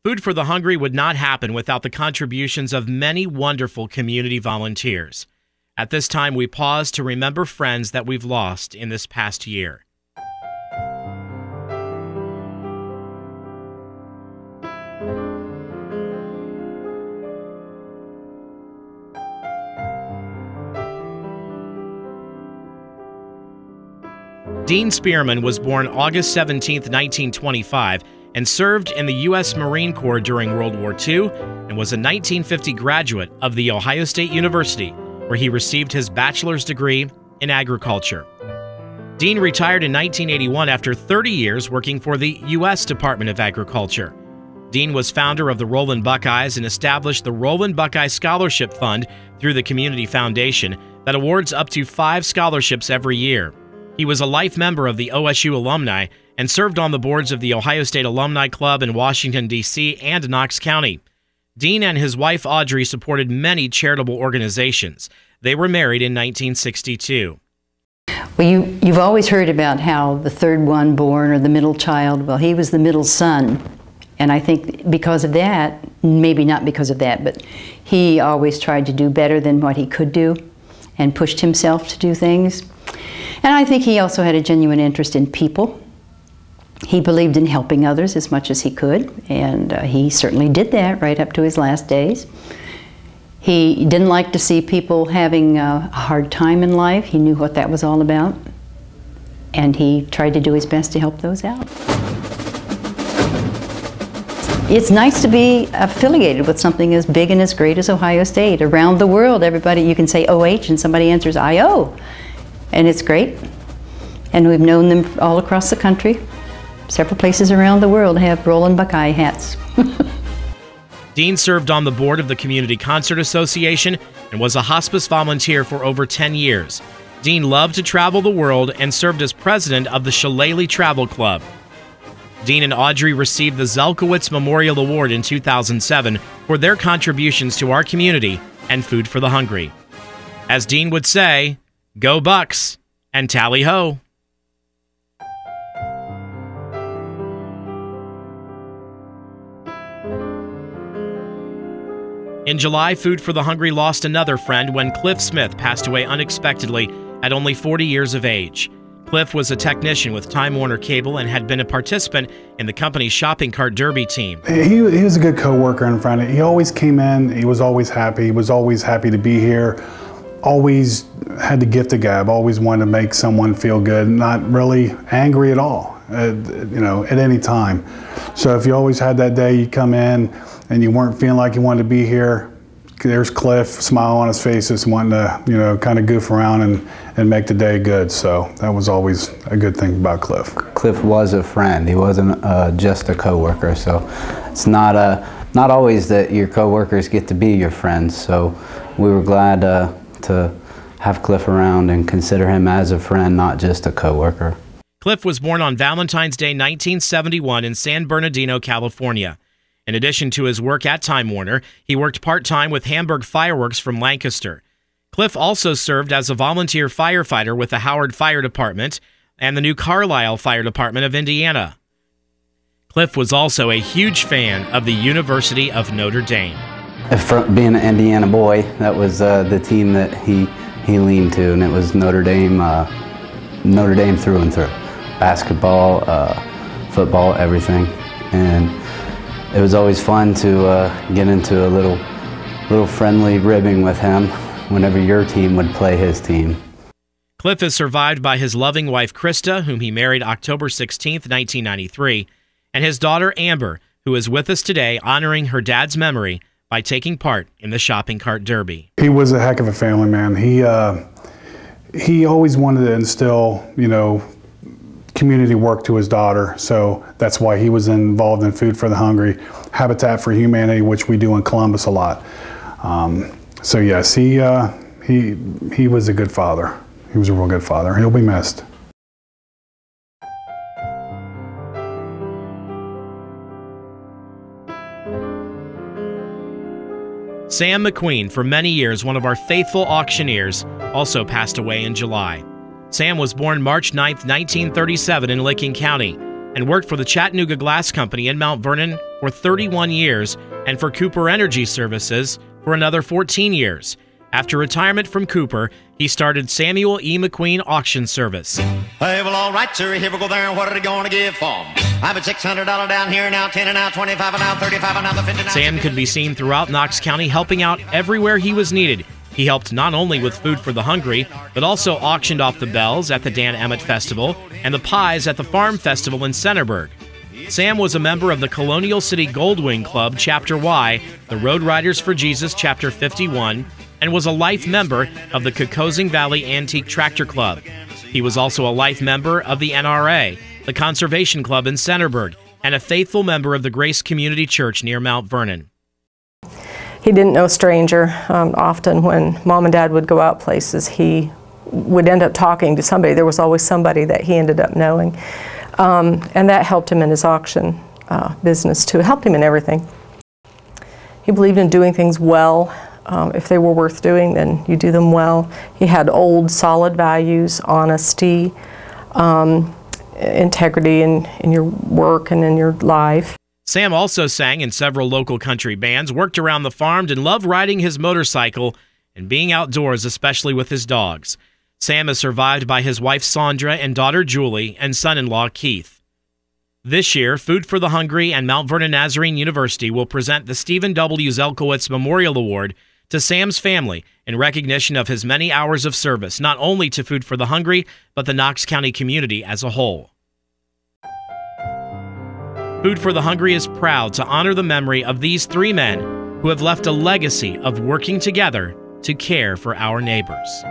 Food for the Hungry would not happen without the contributions of many wonderful community volunteers. At this time, we pause to remember friends that we've lost in this past year. Dean Spearman was born August 17, 1925, and served in the U.S. Marine Corps during World War II and was a 1950 graduate of The Ohio State University, where he received his bachelor's degree in agriculture. Dean retired in 1981 after 30 years working for the U.S. Department of Agriculture. Dean was founder of the Roland Buckeyes and established the Roland Buckeye Scholarship Fund through the Community Foundation that awards up to 5 scholarships every year. He was a life member of the OSU alumni and served on the boards of the Ohio State Alumni Club in Washington, D.C. and Knox County. Dean and his wife Audrey supported many charitable organizations. They were married in 1962. Well, you've always heard about how the third one born or the middle child, well, he was the middle son. And I think because of that, maybe not because of that, but he always tried to do better than what he could do and pushed himself to do things. And I think he also had a genuine interest in people. He believed in helping others as much as he could, and he certainly did that right up to his last days. He didn't like to see people having a hard time in life. He knew what that was all about, and he tried to do his best to help those out. It's nice to be affiliated with something as big and as great as Ohio State. Around the world, everybody, you can say OH and somebody answers IO. And it's great, and we've known them all across the country. Several places around the world have Roland Buckeye hats. Dean served on the board of the Community Concert Association and was a hospice volunteer for over 10 years. Dean loved to travel the world and served as president of the Shillelagh Travel Club. Dean and Audrey received the Zelkowitz Memorial Award in 2007 for their contributions to our community and Food for the Hungry. As Dean would say, "Go Bucks and tally ho." In July, Food for the Hungry lost another friend when Cliff Smith passed away unexpectedly at only 40 years of age. Cliff was a technician with Time Warner Cable and had been a participant in the company's shopping cart derby team. He was a good co-worker and friend. He always came in, he was always happy. He was always happy to be here. Always had the gift of gab, always wanted to make someone feel good, not really angry at all, at any time. So if you always had that day, you come in and you weren't feeling like you wanted to be here, there's Cliff, smile on his face, just wanting to, kind of goof around and make the day good. So that was always a good thing about Cliff. Cliff was a friend. He wasn't just a coworker. So it's not always that your coworkers get to be your friends. So we were glad to have Cliff around and consider him as a friend, not just a coworker. Cliff was born on Valentine's Day 1971 in San Bernardino, California. In addition to his work at Time Warner, he worked part-time with Hamburg Fireworks from Lancaster. Cliff also served as a volunteer firefighter with the Howard Fire Department and the New Carlisle Fire Department of Indiana. Cliff was also a huge fan of the University of Notre Dame. From being an Indiana boy, that was the team that he leaned to, and it was Notre Dame through and through. Basketball, football, everything. And it was always fun to get into a little friendly ribbing with him whenever your team would play his team. Cliff is survived by his loving wife Krista, whom he married October 16, 1993, and his daughter Amber, who is with us today honoring her dad's memory by taking part in the shopping cart derby. He was a heck of a family man. He always wanted to instill, community work to his daughter, so that's why he was involved in Food for the Hungry, Habitat for Humanity, which we do in Columbus a lot. So yes, he was a good father. He was a real good father. He'll be missed. Sam McQueen, for many years one of our faithful auctioneers, also passed away in July. Sam was born March 9, 1937 in Licking County and worked for the Chattanooga Glass Company in Mount Vernon, for 31 years and for Cooper Energy Services for another 14 years. After retirement from Cooper, he started Samuel E. McQueen Auction Service. Hey, well, all right, sir, here we go there, and what are they going to give for 'em? I have a $600 down here, now 10 and now 25 and now 35 and now the 50. Sam could be seen throughout Knox County helping out everywhere he was needed. He helped not only with Food for the Hungry, but also auctioned off the bells at the Dan Emmett Festival and the pies at the Farm Festival in Centerburg. Sam was a member of the Colonial City Goldwing Club, Chapter Y, the Road Riders for Jesus, Chapter 51, and was a life member of the Kokosing Valley Antique Tractor Club. He was also a life member of the NRA, the Conservation Club in Centerburg, and a faithful member of the Grace Community Church near Mount Vernon. He didn't know a stranger. Often when Mom and Dad would go out places, he would end up talking to somebody. There was always somebody that he ended up knowing. And that helped him in his auction business too. It helped him in everything. He believed in doing things well. If they were worth doing, then you do them well. He had old, solid values, honesty, integrity in your work and in your life. Sam also sang in several local country bands, worked around the farm, and loved riding his motorcycle and being outdoors, especially with his dogs. Sam is survived by his wife Sandra and daughter Julie and son-in-law Keith. This year, Food for the Hungry and Mount Vernon Nazarene University will present the Stephen W. Zelkowitz Memorial Award to Sam's family in recognition of his many hours of service, not only to Food for the Hungry, but the Knox County community as a whole. Food for the Hungry is proud to honor the memory of these three men who have left a legacy of working together to care for our neighbors.